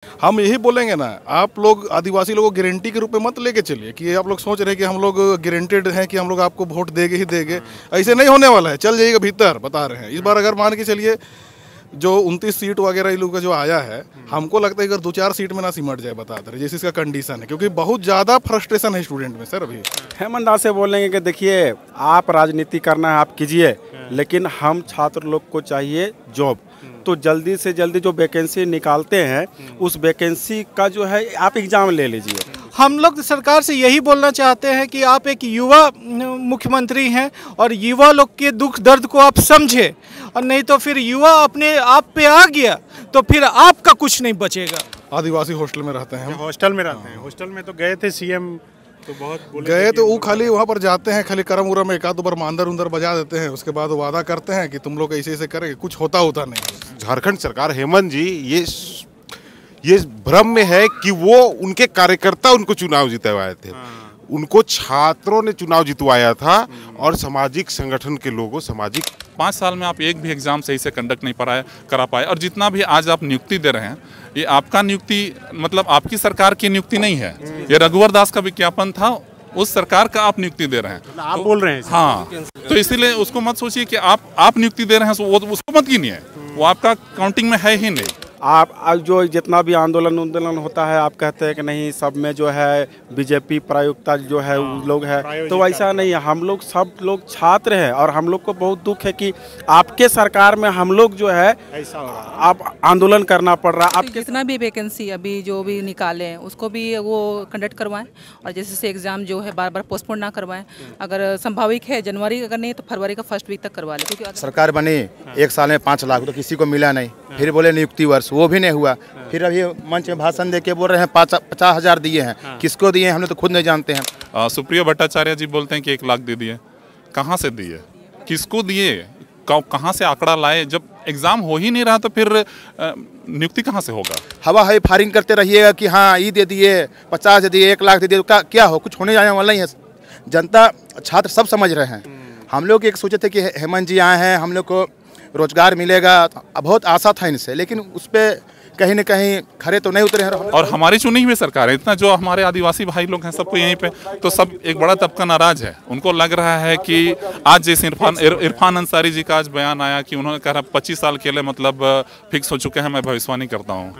हम यही बोलेंगे ना, आप लोग आदिवासी लोगों को गारंटी के रूप में मत लेके चलिए कि आप लोग सोच रहे हैं कि हम लोग गारंटेड हैं कि हम लोग आपको वोट देंगे ही देंगे। ऐसे नहीं होने वाला है, चल जाइएगा भीतर, बता रहे हैं। इस बार अगर मान के चलिए जो 29 सीट वगैरह इन लोगों का जो आया है, हमको लगता है अगर 2-4 सीट में ना सिमट जाए, बता रहे जैसे इसका कंडीशन है, क्योंकि बहुत ज़्यादा फ्रस्ट्रेशन है स्टूडेंट में सर। अभी हेमंत दास से बोलेंगे कि देखिए, आप राजनीति करना है आप कीजिए, लेकिन हम छात्र लोग को चाहिए जॉब। तो जल्दी से जल्दी जो वैकेंसी निकालते हैं उस वैकेंसी का जो है आप एग्ज़ाम ले लीजिए। हम लोग सरकार से यही बोलना चाहते हैं कि आप एक युवा मुख्यमंत्री हैं और युवा लोग के दुख दर्द को आप समझे, और नहीं तो फिर युवा अपने आप पे आ गया तो फिर आपका कुछ नहीं बचेगा। आदिवासी हॉस्टल में रहते हैं हम। हॉस्टल में रहते हैं। हॉस्टल में तो गए थे सीएम, तो बहुत गए तो वो खाली वहाँ पर जाते हैं, खाली करम उरम एक आध बार मांदर उंदर बजा देते हैं, उसके बाद वादा करते हैं कि तुम लोग ऐसे ऐसे करेंगे, कुछ होता नहीं। झारखंड सरकार, हेमंत जी ये भ्रम में है कि वो उनके कार्यकर्ता उनको चुनाव जितवाए थे। उनको छात्रों ने चुनाव जितवाया था और सामाजिक संगठन के लोगों, सामाजिक 5 साल में आप एक भी एग्जाम सही से कंडक्ट नहीं करा पाए। और जितना भी आज आप नियुक्ति दे रहे हैं, ये आपका नियुक्ति मतलब आपकी सरकार की नियुक्ति नहीं है, ये रघुवर दास का विज्ञापन था, उस सरकार का आप नियुक्ति दे रहे हैं। आप बोल रहे हैं हाँ, तो इसीलिए उसको मत सोचिए कि आप नियुक्ति दे रहे हैं, वो उसको मत गिनिए, वो आपका काउंटिंग में है ही नहीं। आप जो जितना भी आंदोलन होता है, आप कहते हैं कि नहीं सब में जो है बीजेपी प्रायोगिकता जो है वो लोग है, तो वैसा नहीं है। हम लोग सब लोग छात्र हैं और हम लोग को बहुत दुख है कि आपके सरकार में हम लोग जो है ऐसा हो रहा है। आप आंदोलन करना पड़ रहा है। आपके जितना भी वैकेंसी अभी जो भी निकाले हैं उसको भी वो कंडक्ट करवाएं, और जैसे से एग्ज़ाम जो है बार बार पोस्टपोन ना करवाएं। अगर संभाविक है जनवरी, अगर नहीं तो फरवरी का फर्स्ट वीक तक करवा लें, क्योंकि सरकार बनी 1 साल में 5 लाख तो किसी को मिला नहीं। फिर बोले नियुक्ति वर्ष, वो भी नहीं हुआ। फिर अभी मंच में भाषण दे के बोल रहे हैं 50,000 दिए हैं। किसको दिए हमने तो खुद नहीं जानते हैं। सुप्रिया भट्टाचार्य जी बोलते हैं कि 1 लाख दे दिए, कहाँ से दिए, किसको दिए, कहाँ से आंकड़ा लाए? जब एग्जाम हो ही नहीं रहा तो फिर नियुक्ति कहाँ से होगा? हवा हवाई फायरिंग करते रहिएगा कि हाँ ये दे दिए, 50 दे दिए, 1 लाख दे दिए, तो क्या हो, कुछ होने जाने वाला नहीं है। जनता, छात्र सब समझ रहे हैं। हम लोग एक सोचे थे कि हेमंत जी आए हैं, हम लोग को रोजगार मिलेगा, बहुत आशा था इनसे, लेकिन उस पर कहीं न कहीं खरे तो नहीं उतरे हैं। और हमारी चुनी हुई सरकार है, इतना जो हमारे आदिवासी भाई लोग हैं सबको यहीं पे, तो सब एक बड़ा तबका नाराज है। उनको लग रहा है कि आज जैसे इरफान अंसारी जी का आज बयान आया कि उन्होंने कहा 25 साल के लिए मतलब फिक्स हो चुके हैं, मैं भविष्यवाणी करता हूँ।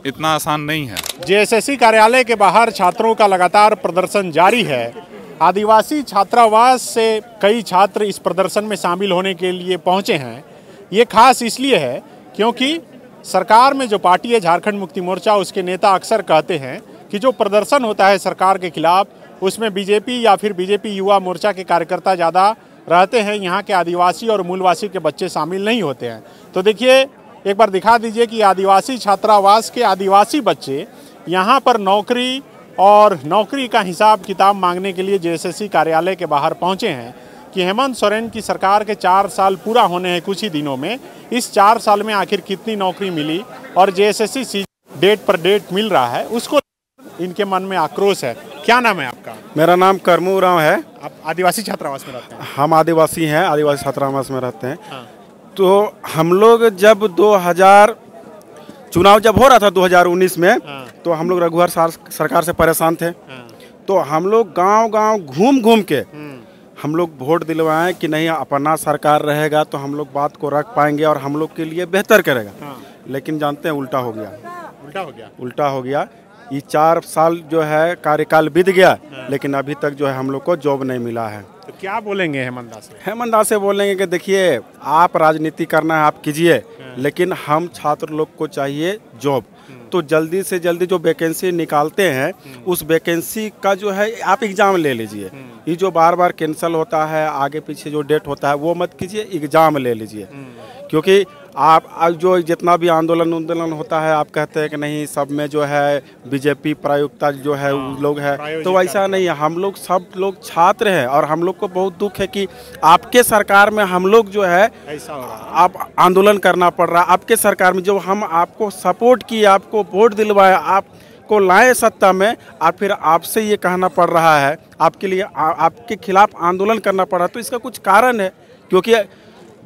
इतना आसान नहीं है। जेएसएससी कार्यालय के बाहर छात्रों का लगातार प्रदर्शन जारी है। आदिवासी छात्रावास से कई छात्र इस प्रदर्शन में शामिल होने के लिए पहुंचे हैं। ये खास इसलिए है क्योंकि सरकार में जो पार्टी है झारखंड मुक्ति मोर्चा, उसके नेता अक्सर कहते हैं कि जो प्रदर्शन होता है सरकार के खिलाफ, उसमें बीजेपी या फिर बीजेपी युवा मोर्चा के कार्यकर्ता ज़्यादा रहते हैं, यहाँ के आदिवासी और मूलवासी के बच्चे शामिल नहीं होते हैं। तो देखिए, एक बार दिखा दीजिए कि आदिवासी छात्रावास के आदिवासी बच्चे यहाँ पर नौकरी का हिसाब किताब मांगने के लिए जेएसएससी कार्यालय के बाहर पहुँचे हैं कि हेमंत सोरेन की सरकार के 4 साल पूरा होने हैं कुछ ही दिनों में। इस 4 साल में आखिर कितनी नौकरी मिली और जेएसएससी डेट पर डेट मिल रहा है, उसको इनके मन में आक्रोश है। क्या नाम है आपका? मेरा नाम करमू राव है। आप आदिवासी छात्रावास में रहते हैं? हम आदिवासी हैं, आदिवासी छात्रावास में रहते हैं। हाँ। तो हम लोग जब 2000 चुनाव जब हो रहा था 2019 में, हाँ। तो हम लोग रघुवर सरकार से परेशान थे। हाँ। तो हम लोग गांव-गांव घूम के हम लोग वोट दिलवाएं कि नहीं अपना सरकार रहेगा तो हम लोग बात को रख पाएंगे और हम लोग के लिए बेहतर करेगा। हाँ। लेकिन जानते हैं उल्टा हो गया। ये 4 साल जो है कार्यकाल बीत गया। हाँ। लेकिन अभी तक जो है हम लोग को जॉब नहीं मिला है। तो क्या बोलेंगे हेमंत दास से? हेमंत दास से बोलेंगे कि देखिए, आप राजनीति करना है आप कीजिए। हाँ। लेकिन हम छात्र लोग को चाहिए जॉब। तो जल्दी से जल्दी जो वैकेंसी निकालते हैं उस वैकेंसी का जो है आप एग्ज़ाम ले लीजिए। ये जो बार बार कैंसिल होता है, आगे पीछे जो डेट होता है वो मत कीजिए, एग्ज़ाम ले लीजिए। क्योंकि आप जो जितना भी आंदोलन होता है, आप कहते हैं कि नहीं सब में जो है बीजेपी प्रायोगिकता जो है वो लोग है, तो वैसा नहीं है। हम लोग सब लोग छात्र हैं और हम लोग को बहुत दुख है कि आपके सरकार में हम लोग जो है ऐसा हो रहा है। आप आंदोलन करना पड़ रहा है। आपके सरकार में जो हम आपको सपोर्ट किए, आपको वोट दिलवाए, आपको लाए सत्ता में, और फिर आपसे ये कहना पड़ रहा है, आपके लिए आपके खिलाफ आंदोलन करना पड़ रहा है। तो इसका कुछ कारण है, क्योंकि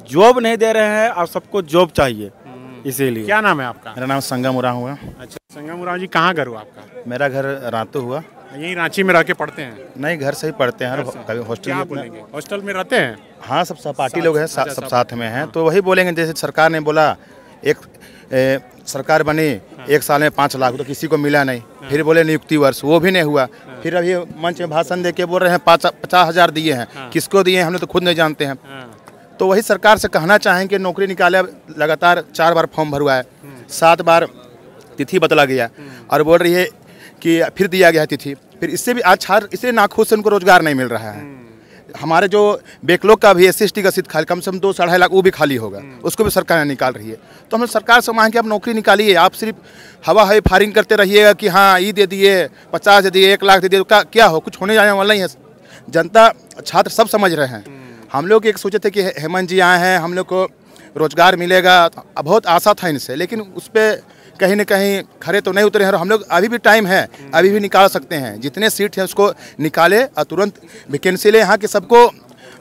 जॉब नहीं दे रहे हैं और सबको जॉब चाहिए। इसीलिए। क्या नाम है आपका? मेरा नाम संगम उरांव हुआ। अच्छा, संगम उरांव जी, कहाँ घर हुआ आपका? मेरा घर रातू हुआ। यहीं रांची में रह के पढ़ते हैं? नहीं, घर से ही पढ़ते हैं, कभी हॉस्टल क्या में। बोलेंगे, हॉस्टल में रहते हैं? हाँ, सब सहपाठी लोग हैं, सब साथ में हैं। तो वही बोलेंगे, जैसे सरकार ने बोला सरकार बनी 1 साल में 5 लाख, तो किसी को मिला नहीं। फिर बोले नियुक्ति वर्ष, वो भी नहीं हुआ। फिर अभी मंच में भाषण दे के बोल रहे हैं 50,000 दिए हैं। किसको दिए हैं हम लोग तो खुद नहीं जानते हैं। तो वही सरकार से कहना चाहें कि नौकरी निकाले। लगातार 4 बार फॉर्म भरवा है, 7 बार तिथि बदला गया, और बोल रही है कि फिर दिया गया तिथि। फिर इससे भी आज छात्र इससे नाखुश से उनको रोजगार नहीं मिल रहा है। हमारे जो बैकलॉग का भी SC/ST का सीट खाली, कम से कम 2-2.5 लाख वो भी खाली होगा, उसको भी सरकार निकाल रही है। तो हम लोग सरकार से मांग के आप नौकरी निकालिए। आप सिर्फ हवा हवा फायरिंग करते रहिएगा कि हाँ ये दे दिए, 50 दे दिए, 1 लाख दे दिए, क्या हो, कुछ होने जाने वाला नहीं है। जनता छात्र सब समझ रहे हैं। हम लोग एक सोचे थे कि हेमंत जी आए हैं, हम लोग को रोजगार मिलेगा, बहुत आशा था इनसे, लेकिन उस पर कहीं न कहीं खरे तो नहीं उतरे हैं। और हम लोग अभी भी टाइम है, अभी भी निकाल सकते हैं। जितने सीट हैं उसको निकाले और तुरंत वैकेंसी ले, यहाँ के सबको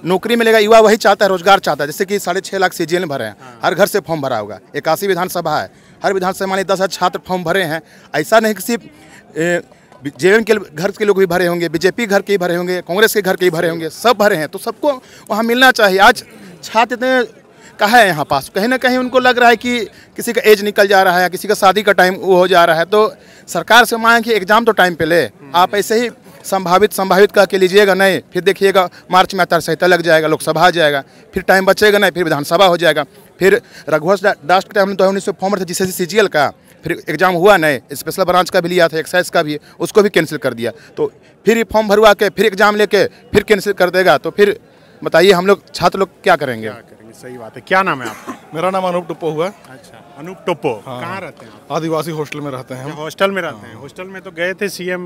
नौकरी मिलेगा। युवा वही चाहता है, रोजगार चाहता है। जैसे कि 6.5 लाख CGL भरे हैं, हर घर से फॉर्म भरा होगा। 81 विधानसभा है, हर विधानसभा में 10,000 छात्र फॉर्म भरे हैं। ऐसा नहीं कि सिर्फ JM के घर के लोग भी भरे होंगे, BJP घर के ही भरे होंगे, कांग्रेस के घर के ही भरे होंगे, सब भरे हैं। तो सबको वहाँ मिलना चाहिए। आज छात्र इतने कहाँ है यहाँ पास, कहीं ना कहीं उनको लग रहा है कि किसी का एज निकल जा रहा है, किसी का शादी का टाइम वो हो जा रहा है। तो सरकार से मांग कि एग्जाम तो टाइम पे ले। आप ऐसे ही संभावित कह के लीजिएगा नहीं, फिर देखिएगा मार्च में आचार-संहिता लग जाएगा, लोकसभा आ जाएगा, फिर टाइम बचेगा नहीं, फिर विधानसभा हो जाएगा। फिर रघुवंश दास के टाइम में 2019 में फॉर्म था जिससे CGL का, फिर एग्जाम हुआ नहीं। स्पेशल ब्रांच का भी लिया था, एक्साइज का भी, उसको भी कैंसिल कर दिया। तो फिर फॉर्म भरवा के फिर एग्जाम लेके फिर कैंसिल कर देगा। तो फिर बताइए हम लोग छात्र लोग क्या करेंगे? सही बात है। क्या नाम है आपका? मेरा नाम अनूप टुप्पो हुआ। अच्छा, अनूप टुप्पो। कहाँ रहते हैं? आदिवासी हॉस्टल में रहते हैं। हॉस्टल में रहते हैं। हॉस्टल में तो गए थे CM,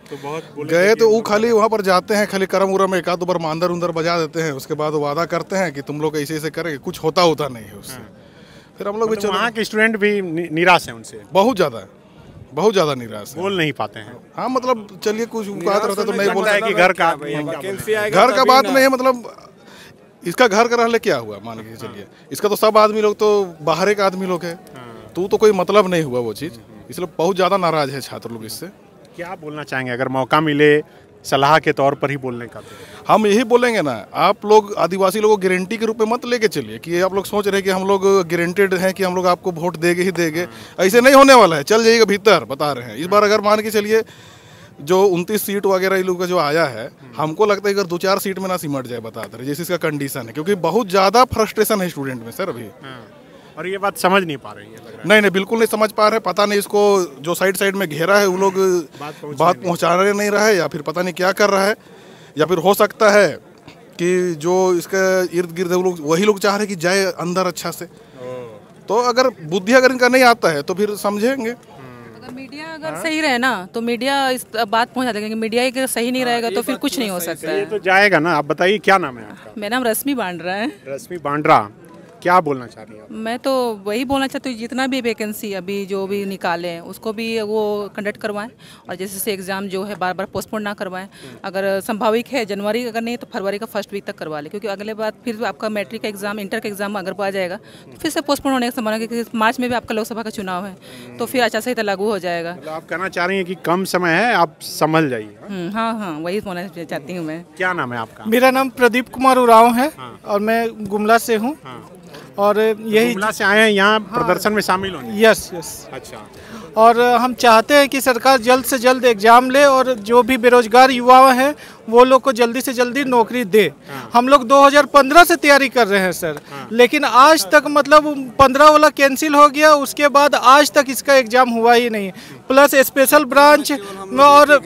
तो बहुत गए तो वो खाली वहाँ पर जाते हैं, खाली करम उरम एक आध बार मांदर उंदर बजा देते हैं। उसके बाद वादा करते हैं कि तुम लोग ऐसे ऐसे करेंगे, कुछ होता नहीं है उससे। फिर हम लोग भी वहाँ के स्टूडेंट भी निराश हैं उनसे, बहुत ज़्यादा निराश है। बोल नहीं पाते हैं। हाँ, मतलब चलिए कुछ बात रहता तो नहीं बोलता है कि घर का बात नहीं है। मतलब इसका घर का रहले क्या हुआ, मान के चलिए। इसका तो सब आदमी लोग तो बाहर के आदमी लोग है, तो कोई मतलब नहीं हुआ वो चीज़। इसलिए बहुत ज़्यादा नाराज है छात्र लोग इससे। क्या बोलना चाहेंगे अगर मौका मिले सलाह के तौर पर ही बोलने का? तो हम यही बोलेंगे ना, आप लोग आदिवासी लोगों को गारंटी के रूप में मत लेके चलिए कि आप लोग सोच रहे हैं कि हम लोग गारंटेड हैं कि हम लोग आपको वोट देंगे ही देंगे। ऐसे नहीं होने वाला है। चल जाइएगा भीतर, बता रहे हैं। इस बार अगर मान के चलिए जो 29 सीट वगैरह इन लोगों का जो आया है, हमको लगता है अगर 2-4 सीट में ना सिमट जाए, बता रहे जैसे इसका कंडीशन है। क्योंकि बहुत ज़्यादा फ्रस्ट्रेशन है स्टूडेंट में सर अभी। और ये बात समझ नहीं पा रही है, लग रहा है। नहीं, बिल्कुल नहीं समझ पा रहे। पता नहीं इसको जो साइड में घेरा है वो लोग बात पहुँचाने नहीं रहा है, या फिर पता नहीं क्या कर रहा है। या फिर हो सकता है कि जो इसका इर्द गिर्द वही लोग चाह रहे हैं कि जाए अंदर अच्छा से। तो अगर बुद्धि अगर इनका नहीं आता है तो फिर समझेंगे। अगर मीडिया अगर सही रहे ना तो मीडिया इस बात पहुंचा देगा। मीडिया अगर सही नहीं रहेगा तो फिर कुछ नहीं हो सकता ये है। तो जाएगा ना। आप बताइए क्या नाम है आपका? मेरा नाम रश्मि बांड्रा है। रश्मि बांड्रा, क्या बोलना चाह रही हैं आप? मैं तो वही बोलना चाहती हूँ, जितना भी वैकेंसी अभी जो भी निकाले हैं उसको भी वो कंडक्ट करवाएं, और जैसे से एग्ज़ाम जो है बार पोस्टपोन ना करवाएं। अगर संभाविक है जनवरी, अगर नहीं तो फरवरी का फर्स्ट वीक तक करवा लें, क्योंकि अगले बार फिर आपका मैट्रिक का एग्ज़ाम, इंटर का एग्ज़ाम अगर आ जाएगा तो फिर से पोस्टपोन होने की संभावना है, क्योंकि मार्च में भी आपका लोकसभा का चुनाव है, तो फिर आचार संहिता लागू हो जाएगा। मतलब आप कहना चाह रही हैं कि कम समय है, आप संभल जाइए। हाँ, वही बोलना चाहती हूँ मैं। क्या नाम है आपका? मेरा नाम प्रदीप कुमार उरांव है और मैं गुमला से हूँ। और यही गुमला से आए हैं यहाँ प्रदर्शन में शामिल होने? यस। अच्छा। और हम चाहते हैं कि सरकार जल्द से जल्द एग्जाम ले और जो भी बेरोजगार युवा हैं वो लोग को जल्दी से जल्दी नौकरी दे। हम लोग 2015 से तैयारी कर रहे हैं सर, लेकिन आज तक मतलब 15 वाला कैंसिल हो गया, उसके बाद आज तक इसका एग्जाम हुआ ही नहीं। प्लस स्पेशल ब्रांच और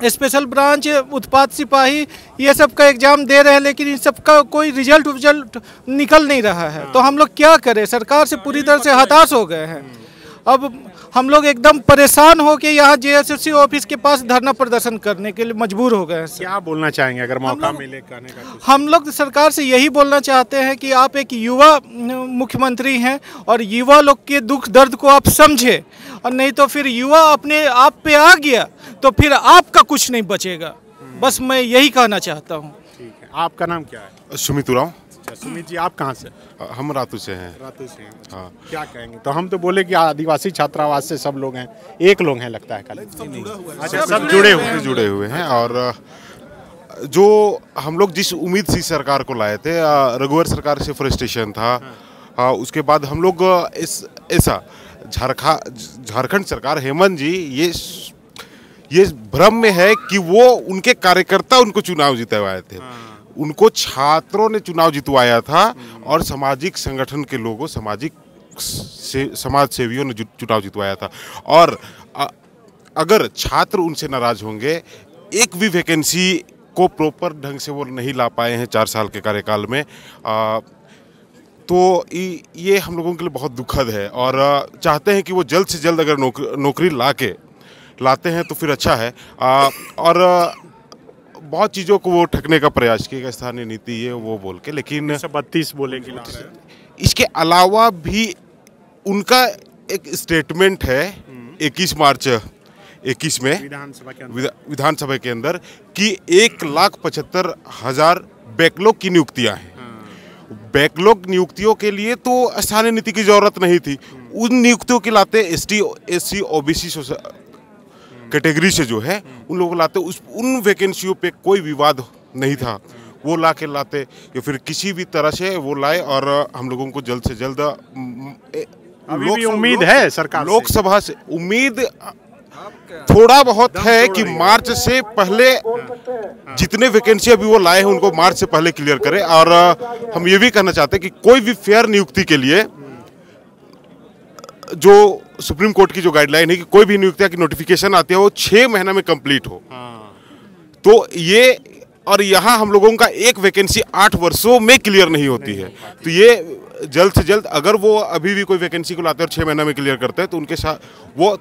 स्पेशल ब्रांच, उत्पाद सिपाही, ये सब का एग्जाम दे रहे हैं, लेकिन इन सब का कोई रिजल्ट निकल नहीं रहा है। तो हम लोग क्या करें? सरकार से पूरी तरह से हताश हो गए हैं। अब हम लोग एकदम परेशान हो के यहाँ JSSC ऑफिस के पास धरना प्रदर्शन करने के लिए मजबूर हो गए हैं। क्या बोलना चाहेंगे अगर मौका मिले कहने का? हम लोग सरकार से यही बोलना चाहते हैं कि आप एक युवा मुख्यमंत्री हैं और युवा लोग के दुख दर्द को आप समझे, और नहीं तो फिर युवा अपने आप पे आ गया तो फिर आपका कुछ नहीं बचेगा। बस मैं यही कहना चाहता हूँ। ठीक है। आपका नाम क्या है? सुमित उरांव। अच्छा सुमित जी, आप कहाँ से? हम रातू से हैं। रातू से हैं। हाँ। क्या कहेंगे? तो हम तो बोले कि आदिवासी छात्रावास से सब लोग हैं, एक लोग हैं लगता है खाली। अच्छा, सब जुड़े हुए हैं। जुड़े हुए हैं। और जो हम लोग जिस उम्मीद से सरकार को लाए थे, रघुवर सरकार से फ्रस्ट्रेशन था। उसके बाद हम लोग ऐसा झारखंड सरकार, हेमंत जी ये भ्रम में है कि वो उनके कार्यकर्ता उनको चुनाव जितवाए थे। उनको छात्रों ने चुनाव जितवाया था और सामाजिक संगठन के लोगों, समाज सेवियों ने चुनाव जितवाया था। और अगर छात्र उनसे नाराज होंगे, एक भी वैकेंसी को प्रॉपर ढंग से वो नहीं ला पाए हैं 4 साल के कार्यकाल में, तो ये हम लोगों के लिए बहुत दुखद है। और चाहते हैं कि वो जल्द से जल्द अगर नौकरी लाते हैं तो फिर अच्छा है। और बहुत चीज़ों को वो ठगने का प्रयास किएगा, स्थानीय नीति ये वो बोल के, लेकिन 132 बोले कि ला रहे हैं। इसके अलावा भी उनका एक स्टेटमेंट है 21 मार्च 21 में विधानसभा के अंदर कि 1,75,000 बैकलॉग की नियुक्तियां हैं। बैकलॉग नियुक्तियों के लिए तो स्थानीय नीति की जरूरत नहीं थी। उन नियुक्तियों के लाते ST SC OBC कैटेगरी से जो है उन लोगों को लाते, उन वैकेंसियों पे कोई विवाद नहीं था, वो लाते या फिर किसी भी तरह से वो लाए। और हम लोगों को जल्द से जल्द अभी भी उम्मीद है सरकार से। लोकसभा से उम्मीद थोड़ा बहुत है कि मार्च से पहले जितने वैकेंसी अभी वो लाए हैं उनको मार्च से पहले क्लियर करें। और हम ये भी कहना चाहते हैं कि कोई भी फेयर नियुक्ति के लिए जो सुप्रीम कोर्ट की जो गाइडलाइन है कि कोई भी नियुक्ति की नोटिफिकेशन आती है वो 6 महीना में कंप्लीट हो। तो ये, और यहाँ हम लोगों का एक वैकेंसी 8 वर्षों में क्लियर नहीं होती है। तो ये जल्द से जल्द अगर वो अभी भी कोई वैकेंसी को लाते हैं और 6 महीना में क्लियर करते हैं तो उनके साथ वो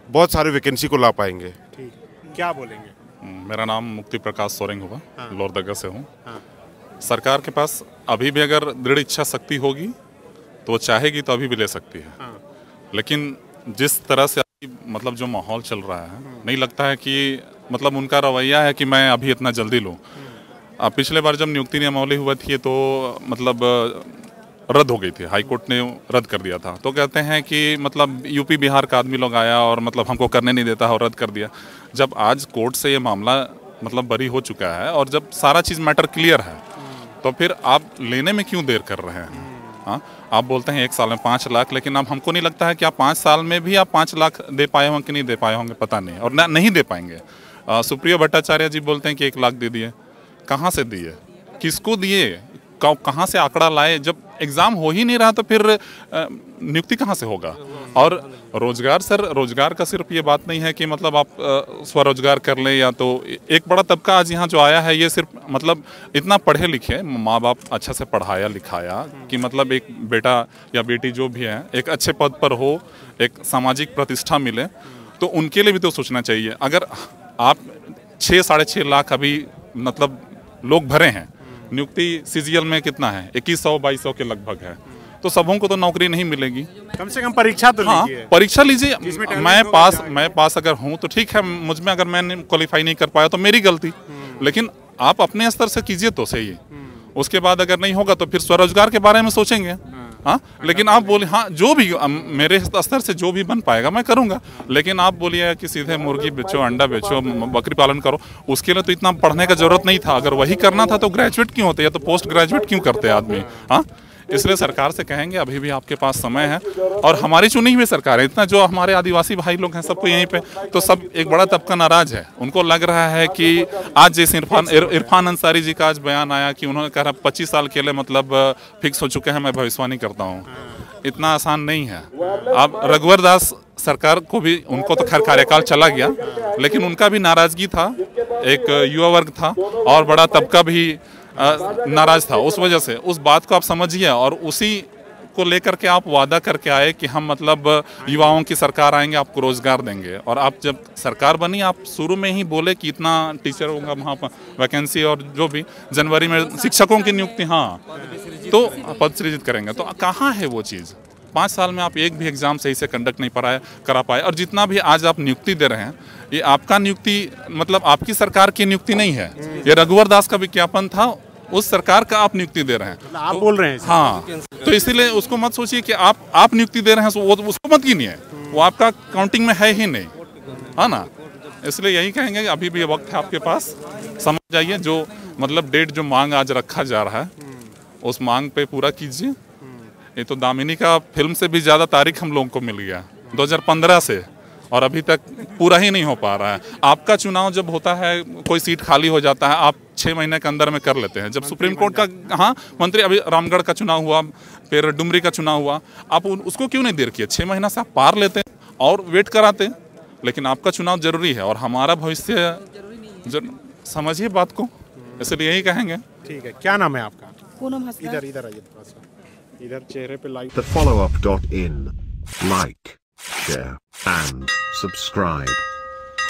बहुत सारे वैकेंसी को ला पाएंगे। क्या बोलेंगे? मेरा नाम मुक्ति प्रकाश सोरेंग हुआ, लोहरदगा से हूँ। सरकार के पास अभी भी अगर दृढ़ इच्छा शक्ति होगी तो वो चाहेगी तो अभी भी ले सकती है। लेकिन जिस तरह से मतलब जो माहौल चल रहा है, नहीं लगता है कि मतलब उनका रवैया है कि मैं अभी इतना जल्दी लूँ। पिछले बार जब नियुक्ति नियमावली हुआ थी तो मतलब रद्द हो गई थी, हाई कोर्ट ने रद्द कर दिया था। तो कहते हैं कि मतलब यूपी बिहार का आदमी लोग आया और मतलब हमको करने नहीं देता और रद्द कर दिया। जब आज कोर्ट से ये मामला मतलब बरी हो चुका है और जब सारा चीज़ मैटर क्लियर है तो फिर आप लेने में क्यों देर कर रहे हैं? हाँ, आप बोलते हैं 1 साल में 5 लाख, लेकिन अब हमको नहीं लगता है कि आप 5 साल में भी आप 5 लाख दे पाए होंगे कि नहीं दे पाए होंगे, पता नहीं, और नहीं दे पाएंगे। सुप्रिया भट्टाचार्य जी बोलते हैं कि 1 लाख दे दिए, कहाँ से दिए, किसको दिए, कहाँ से आंकड़ा लाए? जब एग्ज़ाम हो ही नहीं रहा तो फिर नियुक्ति कहाँ से होगा? और रोजगार, सर रोजगार का सिर्फ ये बात नहीं है कि मतलब आप स्वरोजगार कर लें, या तो एक बड़ा तबका आज यहाँ जो आया है ये सिर्फ मतलब इतना पढ़े लिखे, माँ बाप अच्छा से पढ़ाया लिखाया कि मतलब एक बेटा या बेटी जो भी है एक अच्छे पद पर हो, एक सामाजिक प्रतिष्ठा मिले, तो उनके लिए भी तो सोचना चाहिए। अगर आप 6-6.5 लाख अभी मतलब लोग भरे हैं, नियुक्ति CGL में कितना है, 2100-2200 के लगभग है, तो सबों को तो नौकरी नहीं मिलेगी। कम से कम परीक्षा तो हाँ, लीजिए। परीक्षा लीजिए। मैं पास अगर हूँ तो ठीक है, मुझ में अगर मैं क्वालिफाई नहीं कर पाया तो मेरी गलती, लेकिन आप अपने स्तर से कीजिए तो सही है। उसके बाद अगर नहीं होगा तो फिर स्वरोजगार के बारे में सोचेंगे। हाँ, लेकिन आप बोले हाँ जो भी मेरे स्तर से जो भी बन पाएगा मैं करूँगा, लेकिन आप बोलिए कि सीधे मुर्गी बेचो, अंडा बेचो, बकरी पालन करो, उसके लिए तो इतना पढ़ने का जरूरत नहीं था। अगर वही करना था तो ग्रेजुएट क्यों होते या तो पोस्ट ग्रेजुएट क्यों करते आदमी? हाँ, इसलिए सरकार से कहेंगे अभी भी आपके पास समय है, और हमारी चुनी हुई सरकार है, इतना जो हमारे आदिवासी भाई लोग हैं सबको यहीं पे, तो सब एक बड़ा तबका नाराज है। उनको लग रहा है कि आज जैसे इरफान अंसारी जी का आज बयान आया कि उन्होंने कहा 25 साल के लिए मतलब फिक्स हो चुके हैं, मैं भविष्यवाणी करता हूँ, इतना आसान नहीं है। अब रघुवर दास सरकार को भी, उनको तो खैर कार्यकाल चला गया, लेकिन उनका भी नाराजगी था, एक युवा वर्ग था और बड़ा तबका भी नाराज था। उस वजह से उस बात को आप समझिए, और उसी को लेकर के आप वादा करके आए कि हम मतलब युवाओं की सरकार आएंगे, आपको रोजगार देंगे। और आप जब सरकार बनी, आप शुरू में ही बोले कि इतना टीचर होगा वहाँ पर वैकेंसी, और जो भी जनवरी में शिक्षकों की नियुक्ति, हाँ तो पद सृजित करेंगे। तो कहाँ है वो चीज़? 5 साल में आप एक भी एग्जाम सही से कंडक्ट नहीं करा पाए। और जितना भी आज आप नियुक्ति दे रहे हैं, ये आपका नियुक्ति मतलब आपकी सरकार की नियुक्ति नहीं है, ये रघुवर दास का विज्ञापन था उस सरकार का आप नियुक्ति दे रहे हैं। आप बोल रहे हैं इसे। हाँ, तो इसीलिए उसको मत सोचिए कि आप नियुक्ति दे रहे हैं, वो उसको मत गिनिए, वो आपका काउंटिंग में है ही नहीं, है ना। इसलिए यही कहेंगे कि अभी भी वक्त है आपके पास, समझ जाइए। जो मतलब डेट जो मांग आज रखा जा रहा है उस मांग पे पूरा कीजिए। ये तो दामिनी का फिल्म से भी ज़्यादा तारीख हम लोगों को मिल गया 2015 से, और अभी तक पूरा ही नहीं हो पा रहा है। आपका चुनाव जब होता है, कोई सीट खाली हो जाता है, आप 6 महीने के अंदर में कर लेते हैं। जब सुप्रीम कोर्ट का, हाँ मंत्री, अभी रामगढ़ का चुनाव हुआ, फिर डुमरी का चुनाव हुआ, आप उसको क्यों नहीं देर किए? 6 महीना से आप पार लेते और वेट कराते। लेकिन आपका चुनाव जरूरी है और हमारा भविष्य, समझिए बात को, इसलिए यही कहेंगे। ठीक है, क्या नाम है आपका? पूनम हंसराज। इधर आइए थोड़ा सा, इधर चेहरे पे light. thefollowup.in. Like, share, and subscribe.